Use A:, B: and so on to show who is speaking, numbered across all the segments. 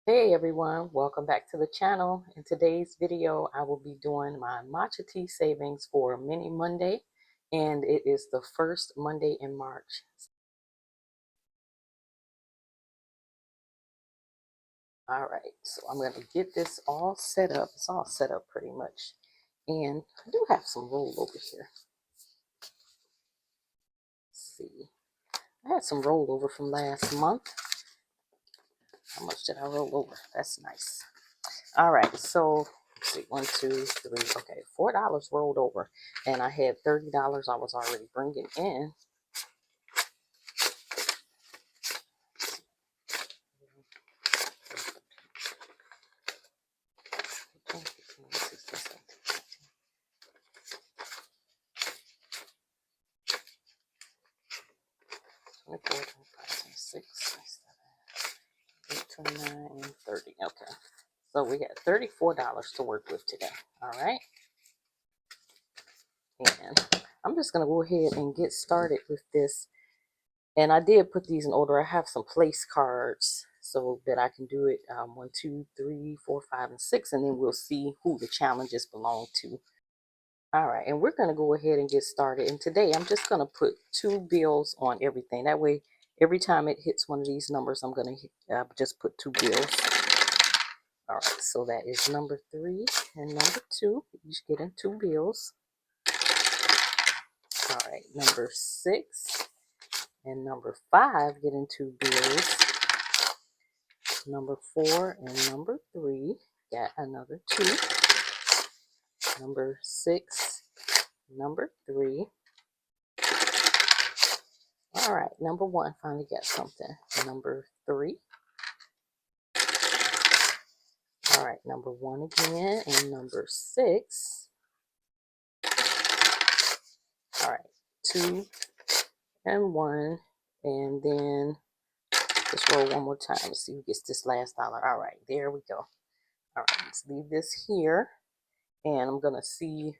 A: Hey everyone, welcome back to the channel. In today's video, I will be doing my matcha tea savings for Mini Monday, and it is the first Monday in March. All right, so I'm going to get this all set up. It's all set up pretty much. And I do have some roll over here. Let's see. I had some rollover from last month. How much did I roll over? That's nice. All right, so let's see, one, two, three. Okay, $4 rolled over, and I had $30 I was already bringing in. And 30. Okay, so we got $34 to work with today. All right, and I'm just gonna go ahead and get started with this. And I did put these in order. I have some place cards so that I can do it 1, 2, 3, 4, 5, and 6, and then we'll see who the challenges belong to. All right, and we're going to go ahead and get started. And today I'm just going to put 2 bills on everything. That way, every time it hits one of these numbers, I'm going to just put 2 bills. All right, so that is number 3 and number 2. Each getting 2 bills. All right, number 6 and number 5 getting 2 bills. Number 4 and number 3 got another 2. Number 6, number 3. All right, number 1 finally got something. Number 3. All right, number 1 again, and number 6. All right, 2 and 1, and then just roll one more time to see who gets this last dollar. All right, there we go. All right, let's leave this here, and I'm gonna see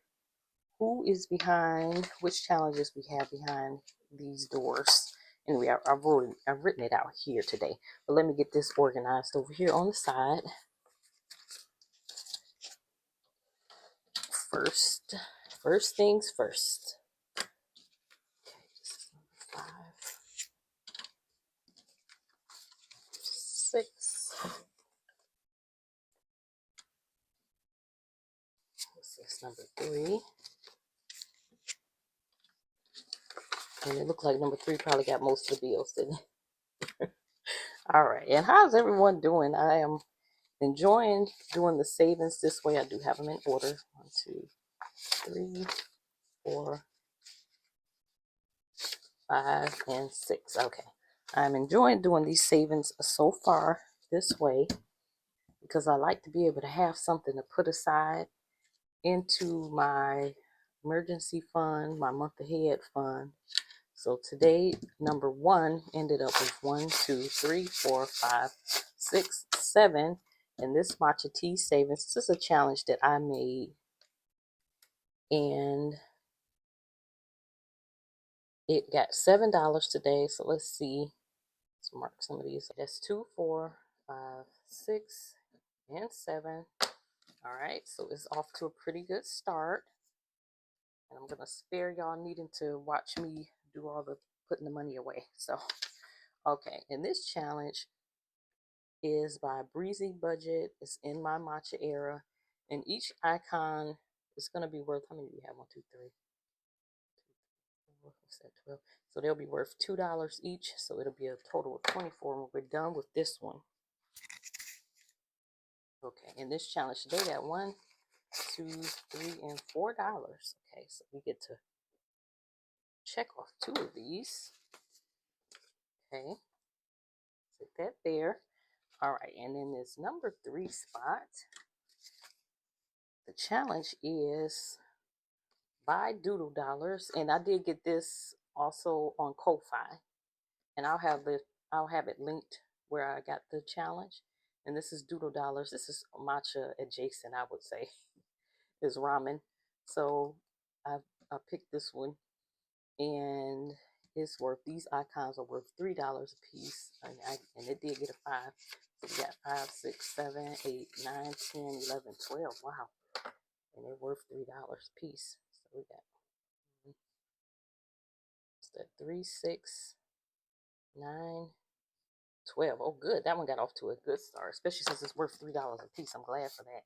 A: who is behind, which challenges we have behind these doors. Anyway, I've written it out here today, but let me get this organized over here on the side. First things first. Okay, this is number 5, 6. This is number 3. And it looked like number 3 probably got most of the bills, didn't it? All right, and how's everyone doing? I am enjoying doing the savings this way. I do have them in order. 1, 2, 3, 4, 5, and 6. Okay, I'm enjoying doing these savings so far this way because I like to be able to have something to put aside into my emergency fund, my month ahead fund. So today, number 1 ended up with 1, 2, 3, 4, 5, 6, 7. And this matcha tea savings, this is a challenge that I made. And it got $7 today. So let's see. Let's mark some of these. That's 2, 4, 5, 6, and 7. All right. So it's off to a pretty good start. And I'm gonna spare y'all needing to watch me do all the putting the money away. So okay, and this challenge is by Breezy Budget. It's in my matcha era, and each icon is gonna be worth, how many do we have? 1, 2, 3, 4, 12. So they'll be worth $2 each. So it'll be a total of 24 when we're done with this one. Okay, and this challenge today got 1, 2, 3, and $4. Okay, so we get to check off 2 of these. Okay, put that there. All right, and in this number 3 spot, the challenge is buy doodle dollars, and I did get this also on Ko-Fi, and I'll have it linked where I got the challenge. And this is doodle dollars. This is matcha adjacent, I would say, is ramen. So I picked this one, and is worth, these icons are worth $3 a piece. And it did get a 5. So we got 5, 6, 7, 8, 9, 10, 11, 12. Wow. And they're worth $3 a piece. So we got what's that? 3, 6, 9, 12. Oh, good. That one got off to a good start, especially since it's worth $3 a piece. I'm glad for that.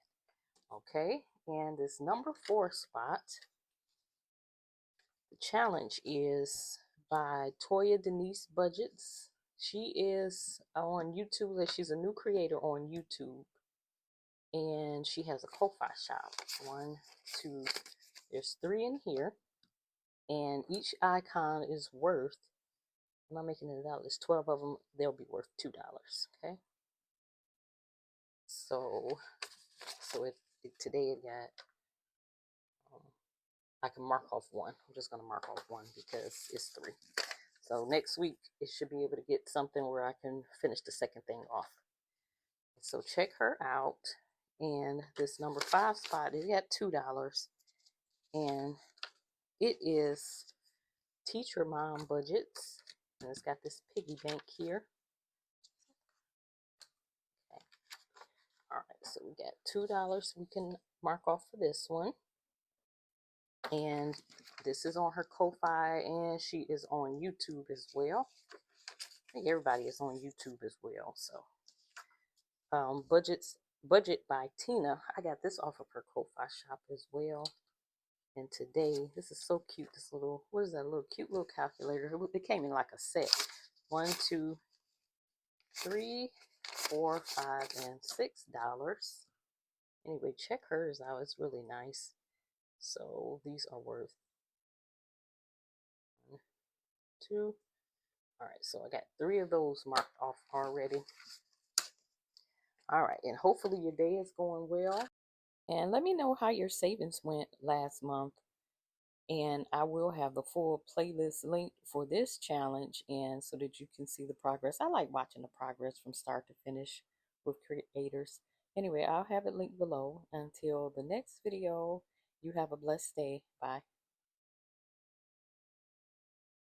A: Okay. And this number 4 spot, the challenge is by Toya Denise Budgets. She is on YouTube. She's a new creator on YouTube. And she has a Ko-Fi shop. 1, 2, there's 3 in here. And each icon is worth, I'm not making it out, there's 12 of them. They'll be worth $2. Okay. So today it got, I can mark off 1. I'm just going to mark off 1 because it's 3. So next week, it should be able to get something where I can finish the second thing off. So check her out. And this number 5 spot, it got $2. And it is Teacher Mom Budgets. And it's got this piggy bank here. Okay. All right, so we got $2 we can mark off for this one. And this is on her Ko-Fi, and she is on YouTube as well. I think everybody is on YouTube as well. So Budget by Tina. I got this off of her Ko-Fi shop as well. And today, this is so cute. This little, what is that? Little cute little calculator. It came in like a set. 1, 2, 3, 4, 5, and $6. Anyway, check hers out. It's really nice. So these are worth 1, 2. All right, so I got 3 of those marked off already. All right, and hopefully your day is going well. And let me know how your savings went last month. And I will have the full playlist link for this challenge, and so that you can see the progress. I like watching the progress from start to finish with creators. Anyway, I'll have it linked below. Until the next video, you have a blessed day. Bye.